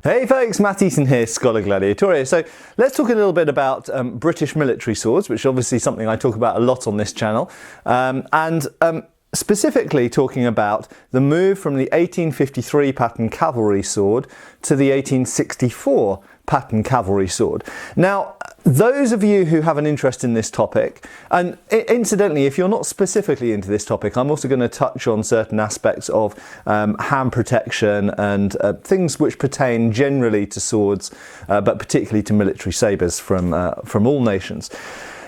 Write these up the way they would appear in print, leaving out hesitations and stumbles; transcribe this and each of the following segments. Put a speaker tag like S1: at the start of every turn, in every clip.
S1: Hey folks, Matt Eaton here, scholagladiatoria. So let's talk a little bit about British military swords, which is obviously something I talk about a lot on this channel, and specifically talking about the move from the 1853 pattern cavalry sword to the 1864 pattern cavalry sword. Now, those of you who have an interest in this topic, and incidentally, if you're not specifically into this topic, I'm also going to touch on certain aspects of hand protection and things which pertain generally to swords, but particularly to military sabres from all nations.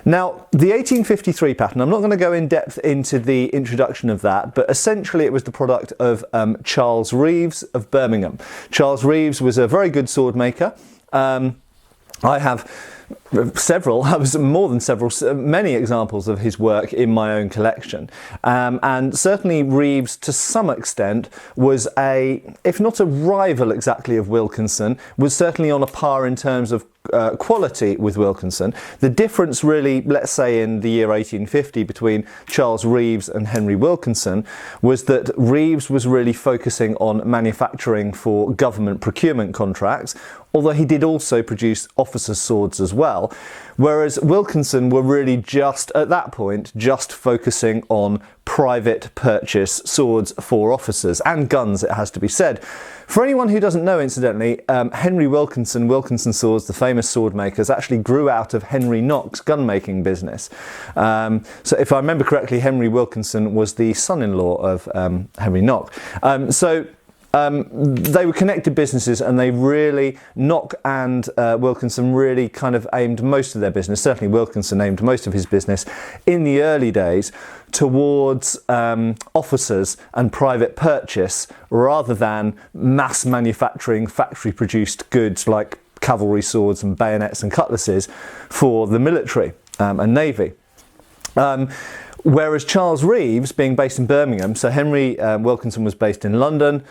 S1: Now, the 1853 pattern, I'm not going to go in depth into the introduction of that, but essentially it was the product of Charles Reeves of Birmingham. Charles Reeves was a very good sword maker. I have many examples of his work in my own collection. And certainly Reeves, to some extent, was if not a rival exactly of Wilkinson, was certainly on a par in terms of quality with Wilkinson. The difference really, let's say in the year 1850 between Charles Reeves and Henry Wilkinson was that Reeves was really focusing on manufacturing for government procurement contracts, although he did also produce officers' swords as well, whereas Wilkinson were really just at that point just focusing on private purchase swords for officers and guns, it has to be said. For anyone who doesn't know, incidentally, Henry Wilkinson swords, the famous sword makers, actually grew out of Henry Knox's gun-making business. So if I remember correctly, Henry Wilkinson was the son-in-law of Henry Knox. They were connected businesses, and they really, Knox and Wilkinson really kind of aimed most of their business, certainly Wilkinson aimed most of his business in the early days towards officers and private purchase rather than mass manufacturing factory produced goods like cavalry swords and bayonets and cutlasses for the military and navy. Whereas Charles Reeves, being based in Birmingham, so Henry Wilkinson was based in London,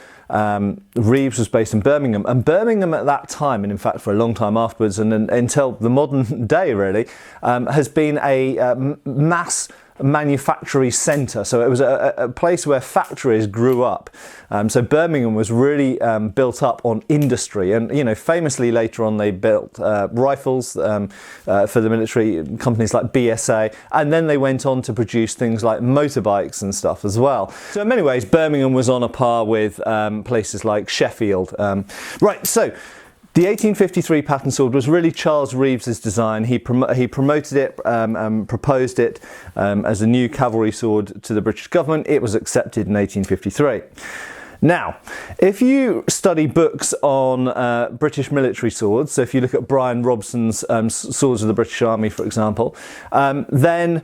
S1: Reeves was based in Birmingham, and Birmingham at that time, and in fact for a long time afterwards, and until the modern day really, has been a mass manufacturing centre. So it was a place where factories grew up. So Birmingham was really built up on industry, and famously later on they built rifles for the military, companies like BSA, and then they went on to produce things like motorbikes and stuff as well. So in many ways Birmingham was on a par with places like Sheffield. Right, so the 1853 pattern sword was really Charles Reeves's design. He promoted it, proposed it as a new cavalry sword to the British government. It was accepted in 1853. Now, if you study books on British military swords, so if you look at Brian Robson's Swords of the British Army, for example, then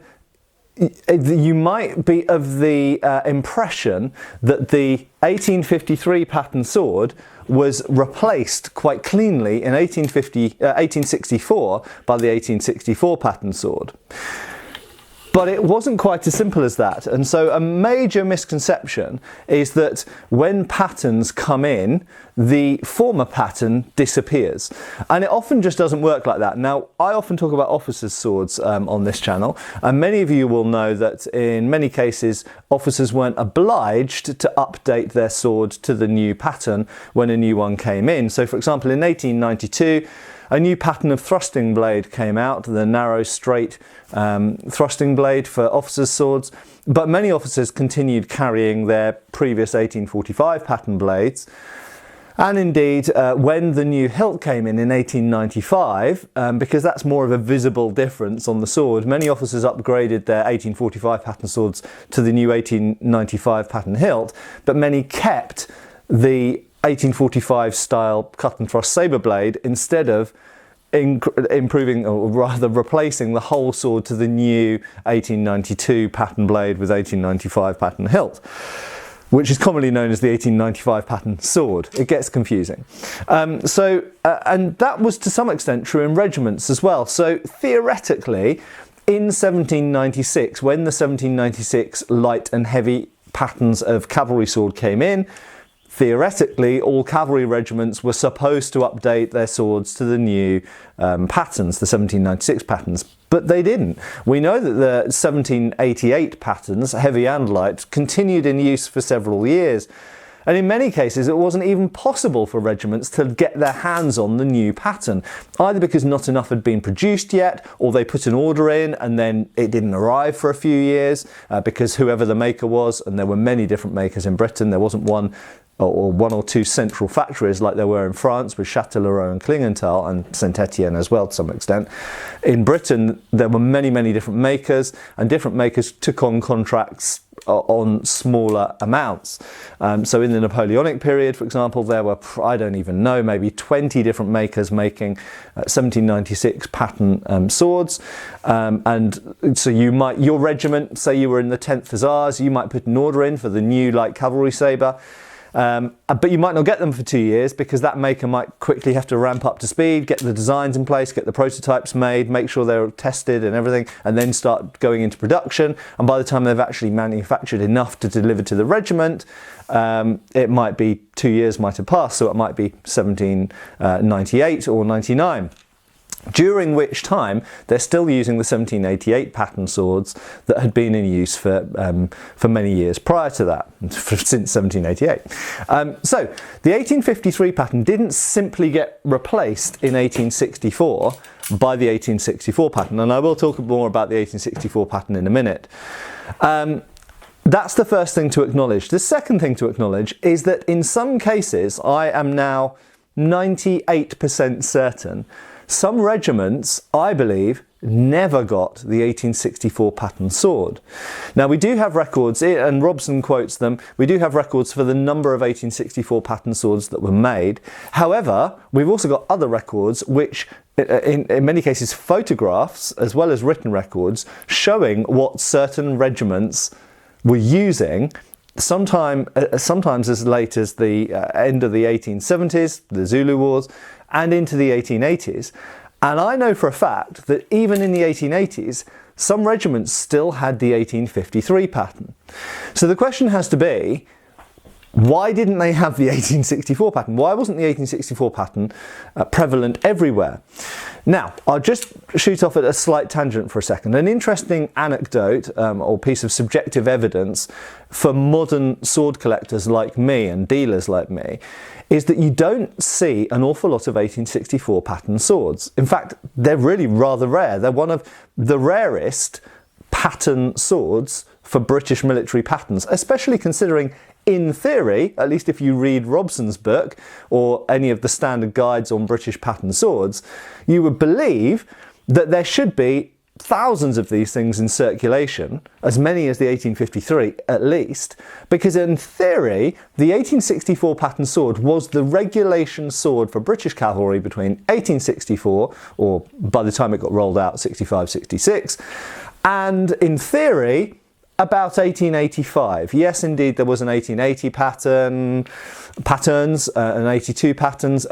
S1: you might be of the impression that the 1853 pattern sword was replaced quite cleanly in 1864 by the 1864 pattern sword. But it wasn't quite as simple as that, and so a major misconception is that when patterns come in, the former pattern disappears. And it often just doesn't work like that. Now, I often talk about officers' swords on this channel, and many of you will know that in many cases officers weren't obliged to update their sword to the new pattern when a new one came in. So for example, in 1892, a new pattern of thrusting blade came out, the narrow, straight thrusting blade for officers' swords, but many officers continued carrying their previous 1845 pattern blades. And indeed, when the new hilt came in 1895, because that's more of a visible difference on the sword, many officers upgraded their 1845 pattern swords to the new 1895 pattern hilt, but many kept the 1845 style cut and thrust sabre blade instead of improving, or rather replacing, the whole sword to the new 1892 pattern blade with 1895 pattern hilt, which is commonly known as the 1895 pattern sword. It gets confusing. And that was to some extent true in regiments as well. So theoretically, in 1796, when the 1796 light and heavy patterns of cavalry sword came in, theoretically, all cavalry regiments were supposed to update their swords to the new patterns, the 1796 patterns, but they didn't. We know that the 1788 patterns, heavy and light, continued in use for several years. And in many cases, it wasn't even possible for regiments to get their hands on the new pattern, either because not enough had been produced yet, or they put an order in and then it didn't arrive for a few years because whoever the maker was, and there were many different makers in Britain, there wasn't one or two central factories like there were in France with Châtellerault and Klingenthal, and Saint-Étienne as well to some extent. In Britain, there were many, many different makers, and different makers took on contracts on smaller amounts. So in the Napoleonic period, for example, there were, I don't even know, maybe 20 different makers making 1796 pattern swords. And so your regiment, say you were in the 10th Hussars, you might put an order in for the new light cavalry sabre. But you might not get them for 2 years because that maker might quickly have to ramp up to speed, get the designs in place, get the prototypes made, make sure they're tested and everything, and then start going into production. And by the time they've actually manufactured enough to deliver to the regiment, it might be 2 years might have passed, so it might be 1798 or 99. During which time they're still using the 1788 pattern swords that had been in use for many years prior to that, since 1788. So the 1853 pattern didn't simply get replaced in 1864 by the 1864 pattern, and I will talk more about the 1864 pattern in a minute. That's the first thing to acknowledge. The second thing to acknowledge is that in some cases, I am now 98% certain, some regiments, I believe, never got the 1864 pattern sword. Now we do have records, and Robson quotes them, we do have records for the number of 1864 pattern swords that were made. However, we've also got other records which, in many cases photographs as well as written records, showing what certain regiments were using sometimes as late as the end of the 1870s, the Zulu Wars, and into the 1880s. And I know for a fact that even in the 1880s, some regiments still had the 1853 pattern. So the question has to be, why didn't they have the 1864 pattern? Why wasn't the 1864 pattern prevalent everywhere? Now, I'll just shoot off at a slight tangent for a second. An interesting anecdote or piece of subjective evidence for modern sword collectors like me and dealers like me is that you don't see an awful lot of 1864 pattern swords. In fact, they're really rather rare. They're one of the rarest pattern swords for British military patterns, especially considering, in theory, at least if you read Robson's book or any of the standard guides on British pattern swords, you would believe that there should be thousands of these things in circulation, as many as the 1853 at least, because in theory the 1864 pattern sword was the regulation sword for British cavalry between 1864, or by the time it got rolled out, 65-66, and in theory about 1885. Yes, indeed, there was an 1880 patterns, an 82 patterns,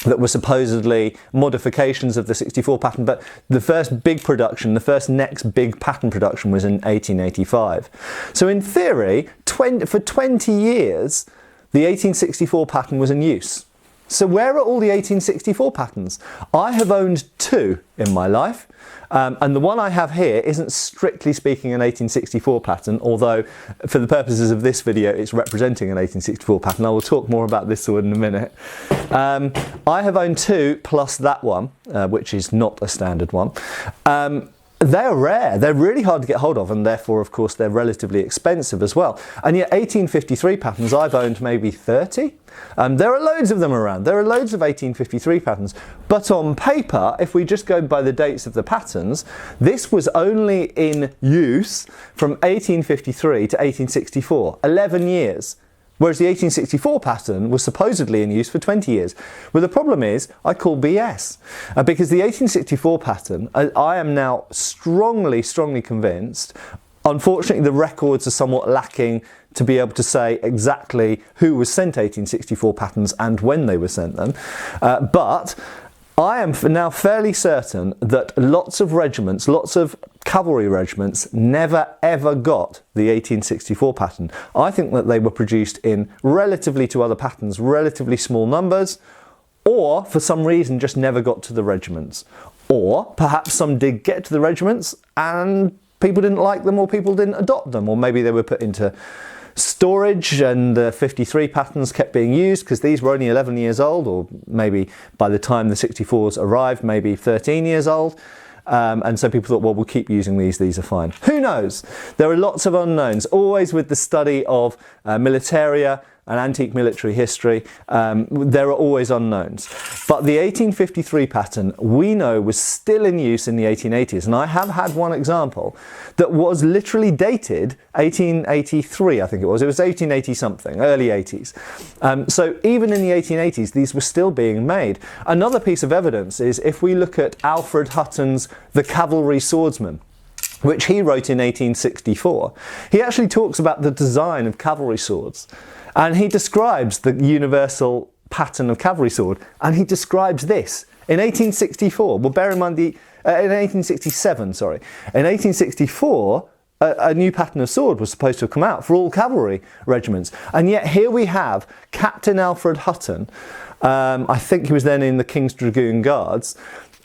S1: that were supposedly modifications of the 64 pattern, but the first big production, the first next big pattern production was in 1885. So in theory, for 20 years, the 1864 pattern was in use. So where are all the 1864 patterns? I have owned two in my life. And the one I have here isn't strictly speaking an 1864 pattern, although for the purposes of this video it's representing an 1864 pattern. I will talk more about this sword in a minute. I have owned two plus that one, which is not a standard one. They're rare, they're really hard to get hold of, and therefore of course they're relatively expensive as well. And yet 1853 patterns, I've owned maybe 30. There are loads of them around, there are loads of 1853 patterns, but on paper, if we just go by the dates of the patterns, this was only in use from 1853 to 1864, 11 years. Whereas the 1864 pattern was supposedly in use for 20 years. Well, the problem is, I call BS. Because the 1864 pattern, I am now strongly convinced, unfortunately the records are somewhat lacking to be able to say exactly who was sent 1864 patterns and when they were sent them. But I am now fairly certain that lots of regiments, lots of cavalry regiments never ever got the 1864 pattern. I think that they were produced in, relatively to other patterns, relatively small numbers, or for some reason just never got to the regiments. Or perhaps some did get to the regiments and people didn't like them, or people didn't adopt them, or maybe they were put into Storage and the 53 patterns kept being used because these were only 11 years old, or maybe by the time the 64s arrived, maybe 13 years old. And so people thought, well, we'll keep using these are fine. Who knows? There are lots of unknowns, always with the study of militaria and antique military history. There are always unknowns. But the 1853 pattern, we know, was still in use in the 1880s. And I have had one example that was literally dated 1883, I think it was. It was 1880 something, early 80s. So even in the 1880s, these were still being made. Another piece of evidence is if we look at Alfred Hutton's The Cavalry Swordsman, which he wrote in 1864. He actually talks about the design of cavalry swords. And he describes the universal pattern of cavalry sword, and he describes this in 1864. Well, bear in mind in 1867, sorry. In 1864, a new pattern of sword was supposed to have come out for all cavalry regiments. And yet here we have Captain Alfred Hutton, I think he was then in the King's Dragoon Guards,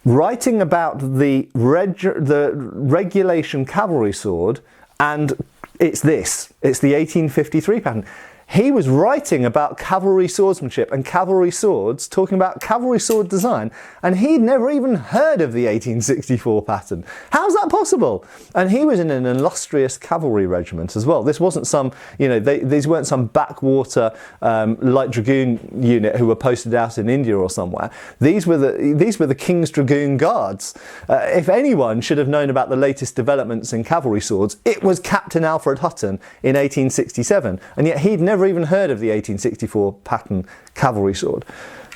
S1: writing about the regulation cavalry sword, and it's the 1853 pattern. He was writing about cavalry swordsmanship and cavalry swords, talking about cavalry sword design, and he'd never even heard of the 1864 pattern. How's that possible? And he was in an illustrious cavalry regiment as well. This wasn't some, these weren't some backwater light dragoon unit who were posted out in India or somewhere. These were the King's Dragoon Guards. If anyone should have known about the latest developments in cavalry swords, it was Captain Alfred Hutton in 1867, and yet he'd never even heard of the 1864 pattern cavalry sword.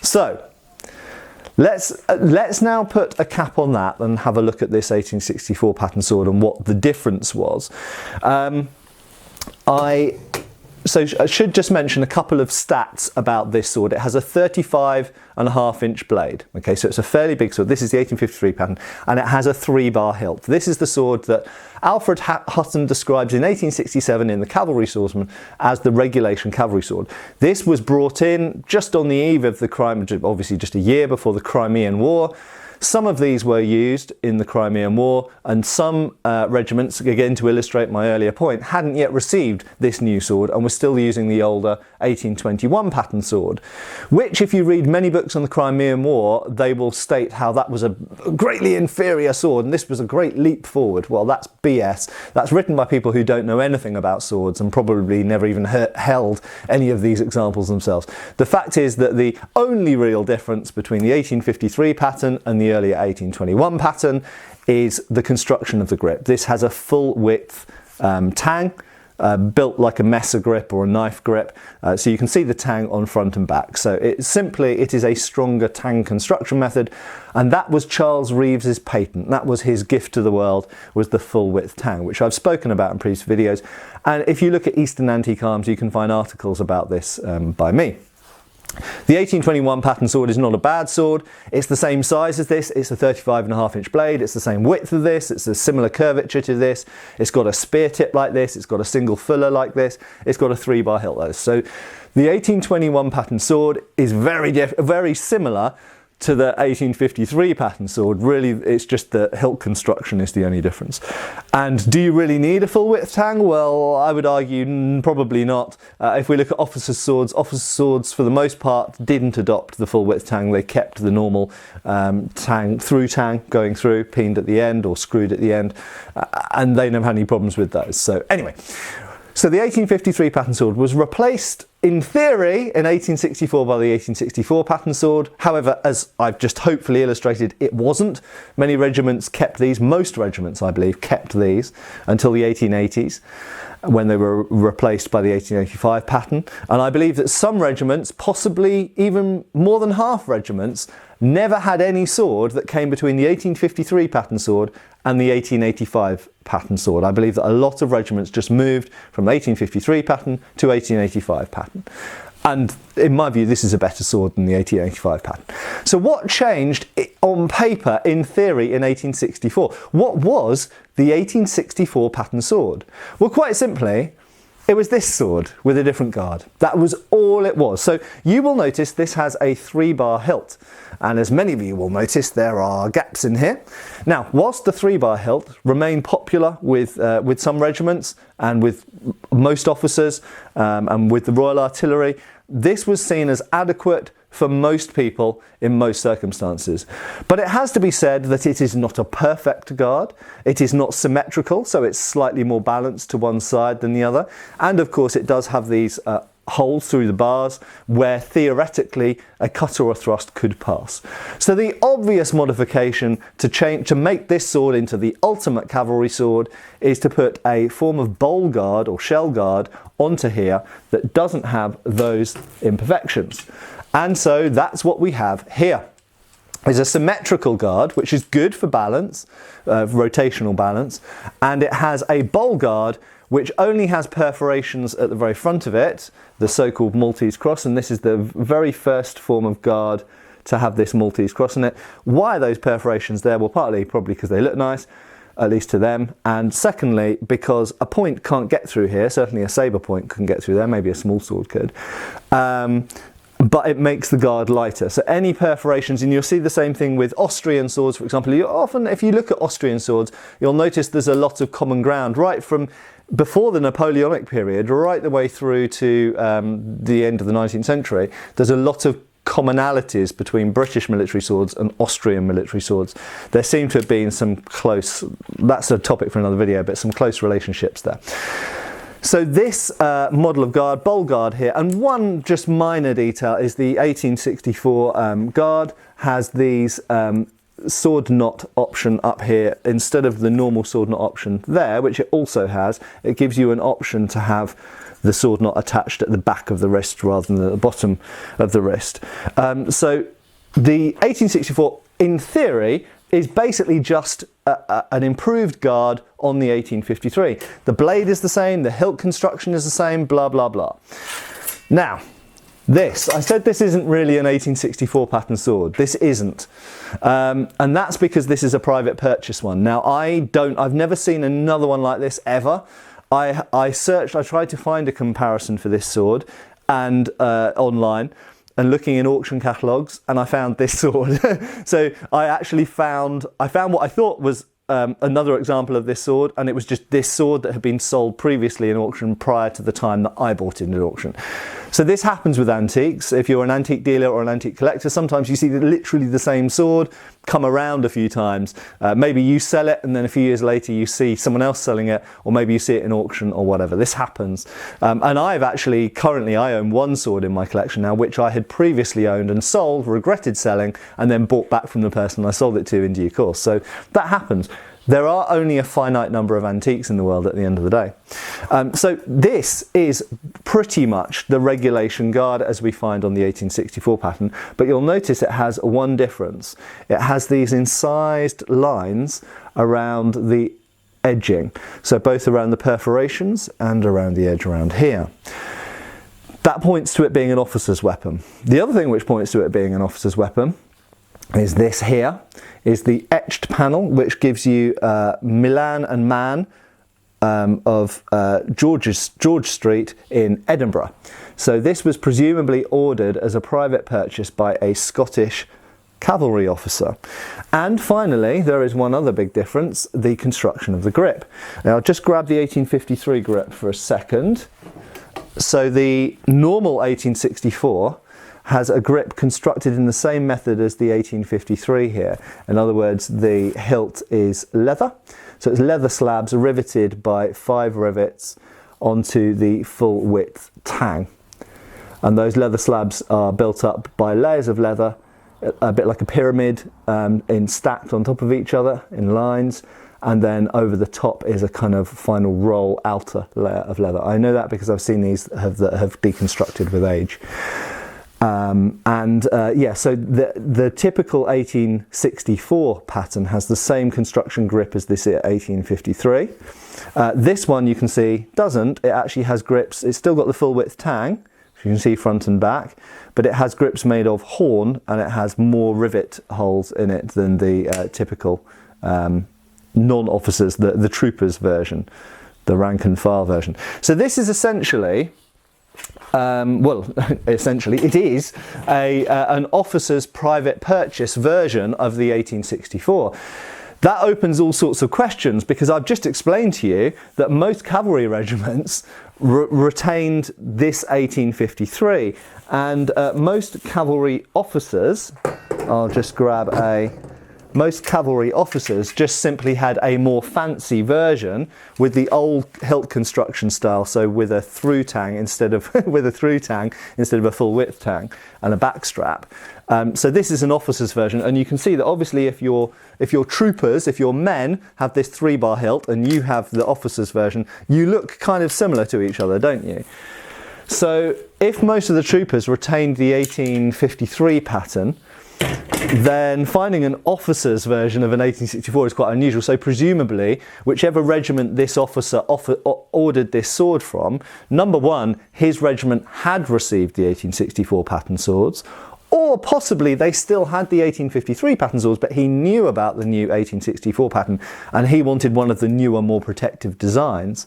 S1: So let's now put a cap on that and have a look at this 1864 pattern sword and what the difference was. I should just mention a couple of stats about this sword. It has a 35.5-inch blade. Okay, so it's a fairly big sword. This is the 1853 pattern, and it has a 3-bar hilt. This is the sword that Alfred Hutton describes in 1867 in The Cavalry Swordsman as the regulation cavalry sword. This was brought in just on the eve of the obviously just a year before the Crimean War. Some of these were used in the Crimean War, and some regiments, again to illustrate my earlier point, hadn't yet received this new sword and were still using the older 1821 pattern sword, which, if you read many books on the Crimean War, they will state how that was a greatly inferior sword and this was a great leap forward. Well, that's BS. That's written by people who don't know anything about swords and probably never even held any of these examples themselves. The fact is that the only real difference between the 1853 pattern and the earlier 1821 pattern is the construction of the grip. This has a full width tang, built like a messer grip or a knife grip, so you can see the tang on front and back. So it is a stronger tang construction method, and that was Charles Reeves's patent. That was his gift to the world, was the full width tang, which I've spoken about in previous videos. And if you look at Eastern Antique Arms, you can find articles about this by me. The 1821 pattern sword is not a bad sword. It's the same size as this. It's a 35.5-inch blade. It's the same width of this. It's a similar curvature to this. It's got a spear tip like this. It's got a single fuller like this. It's got a 3-bar hilt though. So the 1821 pattern sword is very similar to the 1853 pattern sword. Really, it's just the hilt construction is the only difference. And do you really need a full width tang? Well, I would argue probably not. If we look at officers' swords for the most part didn't adopt the full width tang. They kept the normal tang going through, peened at the end or screwed at the end, and they never had any problems with those. So anyway, so the 1853 pattern sword was replaced in theory in 1864 by the 1864 pattern sword. However, as I've just hopefully illustrated, it wasn't. Many regiments kept these, most regiments I believe kept these until the 1880s, when they were replaced by the 1885 pattern. And I believe that some regiments, possibly even more than half regiments, never had any sword that came between the 1853 pattern sword and the 1885 pattern sword. I believe that a lot of regiments just moved from 1853 pattern to 1885 pattern. And in my view, this is a better sword than the 1885 pattern. So what changed on paper, in theory, in 1864? What was the 1864 pattern sword? Well, quite simply, It was this sword with a different guard. That was all it was. So you will notice this has a 3-bar hilt. And as many of you will notice, there are gaps in here. Now, whilst the 3-bar hilt remained popular with some regiments and with most officers and with the Royal Artillery, this was seen as adequate for most people in most circumstances. But it has to be said that it is not a perfect guard. It is not symmetrical, so it's slightly more balanced to one side than the other. And of course it does have these holes through the bars where theoretically a cut or a thrust could pass. So the obvious modification to make this sword into the ultimate cavalry sword is to put a form of bowl guard or shell guard onto here that doesn't have those imperfections. And so that's what we have here. Is a symmetrical guard, which is good for balance, rotational balance, and it has a bowl guard which only has perforations at the very front of it, the so-called Maltese cross, and this is the very first form of guard to have this Maltese cross in it. Why are those perforations there? Well, partly probably because they look nice, at least to them, and secondly because a point can't get through here. Certainly a sabre point couldn't get through there, maybe a small sword could. But it makes the guard lighter. So any perforations, and you'll see the same thing with Austrian swords, for example. You often, if you look at Austrian swords, you'll notice there's a lot of common ground, right from before the Napoleonic period, right the way through to the end of the 19th century. There's a lot of commonalities between British military swords and Austrian military swords. There seem to have been some close, that's a topic for another video, but some close relationships there. So this model of guard, bowl guard here, and one just minor detail is the 1864 guard has these sword knot option up here instead of the normal sword knot option there, which it also has. It gives you an option to have the sword knot attached at the back of the wrist rather than at the bottom of the wrist. So the 1864, in theory, is basically just an improved guard on the 1853. The blade is the same, the hilt construction is the same, blah, blah, blah. Now, this, I said this isn't really an 1864 pattern sword. This isn't. And that's because this is a private purchase one. Now, I've never seen another one like this ever. I searched, I tried to find a comparison for this sword and online, and looking in auction catalogues, and I found this sword. So I found what I thought was another example of this sword, and it was just this sword that had been sold previously in auction prior to the time that I bought it in auction. So this happens with antiques. If you're an antique dealer or an antique collector, sometimes you see literally the same sword come around a few times. Maybe you sell it and then a few years later you see someone else selling it, or maybe you see it in auction or whatever. This happens. And I've actually, currently I own one sword in my collection now, which I had previously owned and sold, regretted selling, and then bought back from the person I sold it to in due course. So that happens. There are only a finite number of antiques in the world at the end of the day. So this is pretty much the regulation guard as we find on the 1864 pattern, but you'll notice it has one difference. It has these incised lines around the edging, so both around the perforations and around the edge around here. That points to it being an officer's weapon. The other thing which points to it being an officer's weapon is this here, is the etched panel, which gives you Milan and Man of George Street in Edinburgh. So this was presumably ordered as a private purchase by a Scottish cavalry officer. And finally, there is one other big difference, the construction of the grip. Now I'll just grab the 1853 grip for a second. So the normal 1864 has a grip constructed in the same method as the 1853 here. In other words, the hilt is leather. So it's leather slabs riveted by 5 rivets onto the full width tang. And those leather slabs are built up by layers of leather, a bit like a pyramid, stacked on top of each other in lines. And then over the top is a kind of final roll outer layer of leather. I know that because I've seen these that have deconstructed with age. So the typical 1864 pattern has the same construction grip as this 1853. This one you can see doesn't. It actually has grips. It's still got the full width tang, you can see front and back, but it has grips made of horn and it has more rivet holes in it than the typical non-officers, the troopers version. the rank and file version. So this is essentially, essentially it is an officer's private purchase version of the 1864. That opens all sorts of questions, because I've just explained to you that most cavalry regiments retained this 1853, and most cavalry officers, I'll just grab most cavalry officers just simply had a more fancy version with the old hilt construction style, so with a through tang instead of a full width tang and a back strap. So this is an officer's version, and you can see that obviously if your troopers, if your men have this 3-bar hilt and you have the officer's version, you look kind of similar to each other, don't you? So if most of the troopers retained the 1853 pattern, then finding an officer's version of an 1864 is quite unusual. So presumably, whichever regiment this officer ordered this sword from, number one, his regiment had received the 1864 pattern swords, or possibly they still had the 1853 pattern swords, but he knew about the new 1864 pattern and he wanted one of the newer, more protective designs.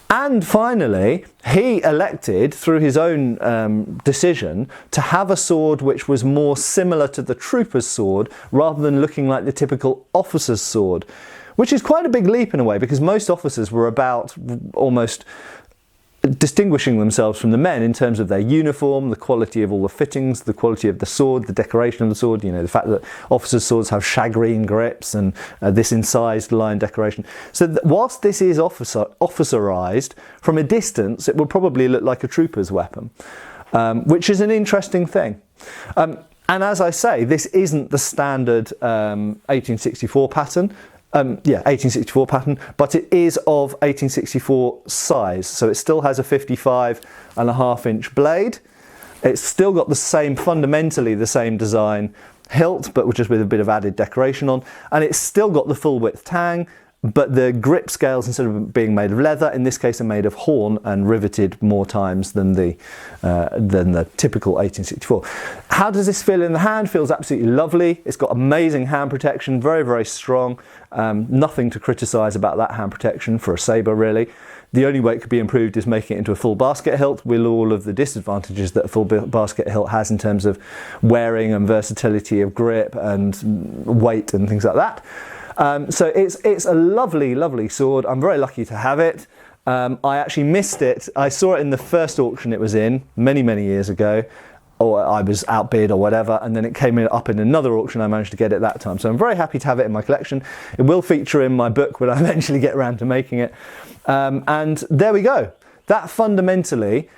S1: And finally, he elected, through his own decision, to have a sword which was more similar to the trooper's sword rather than looking like the typical officer's sword, which is quite a big leap in a way, because most officers were about almost distinguishing themselves from the men in terms of their uniform, the quality of all the fittings, the quality of the sword, the decoration of the sword, you know, the fact that officers' swords have shagreen grips and this incised line decoration. So whilst this is officerized, from a distance it will probably look like a trooper's weapon, which is an interesting thing. And as I say, this isn't the standard 1864 pattern. 1864 pattern, but it is of 1864 size, so it still has a 55.5-inch blade. It's still got the same, fundamentally the same design hilt, but just with a bit of added decoration on, and it's still got the full width tang, but the grip scales, instead of being made of leather, in this case are made of horn and riveted more times than the typical 1864. How does this feel in the hand? Feels absolutely lovely. It's got amazing hand protection, very, very strong. Nothing to criticise about that hand protection for a sabre, really. The only way it could be improved is making it into a full basket hilt, with all of the disadvantages that a full basket hilt has in terms of wearing and versatility of grip and weight and things like that. So it's a lovely, lovely sword. I'm very lucky to have it. I actually missed it. I saw it in the first auction it was in many, many years ago, or I was outbid or whatever, and then it came up in another auction. I managed to get it that time. So I'm very happy to have it in my collection. It will feature in my book when I eventually get around to making it. And there we go. That fundamentally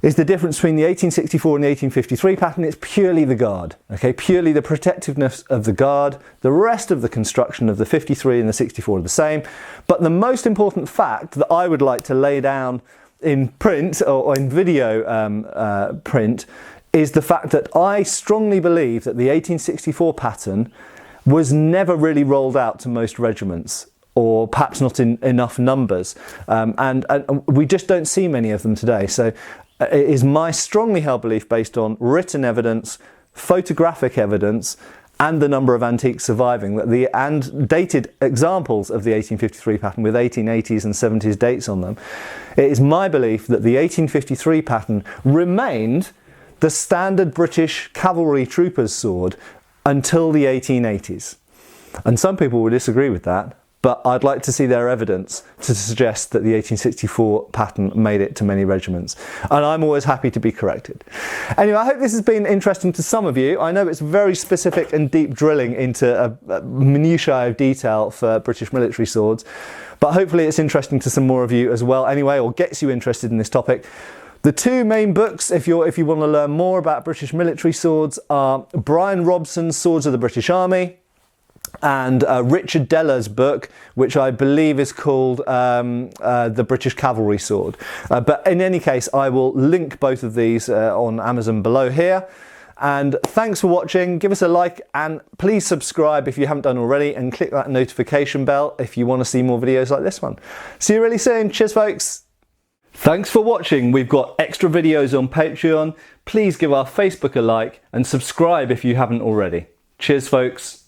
S1: is the difference between the 1864 and the 1853 pattern. It's purely the guard, okay? Purely the protectiveness of the guard. The rest of the construction of the 53 and the 64 are the same. But the most important fact that I would like to lay down in print or in video print is the fact that I strongly believe that the 1864 pattern was never really rolled out to most regiments, or perhaps not in enough numbers. And we just don't see many of them today. So it is my strongly held belief, based on written evidence, photographic evidence, and the number of antiques surviving, and dated examples of the 1853 pattern with 1880s and 70s dates on them. It is my belief that the 1853 pattern remained the standard British cavalry trooper's sword until the 1880s. And some people will disagree with that, but I'd like to see their evidence to suggest that the 1864 pattern made it to many regiments. And I'm always happy to be corrected. Anyway, I hope this has been interesting to some of you. I know it's very specific and deep drilling into a minutiae of detail for British military swords, but hopefully it's interesting to some more of you as well anyway, or gets you interested in this topic. The two main books, if you want to learn more about British military swords, are Brian Robson's Swords of the British Army, and Richard Deller's book, which I believe is called The British Cavalry Sword. But in any case, I will link both of these on Amazon below here. And thanks for watching. Give us a like and please subscribe if you haven't done already, and click that notification bell if you want to see more videos like this one. See you really soon. Cheers, folks. Thanks for watching. We've got extra videos on Patreon. Please give our Facebook a like and subscribe if you haven't already. Cheers, folks.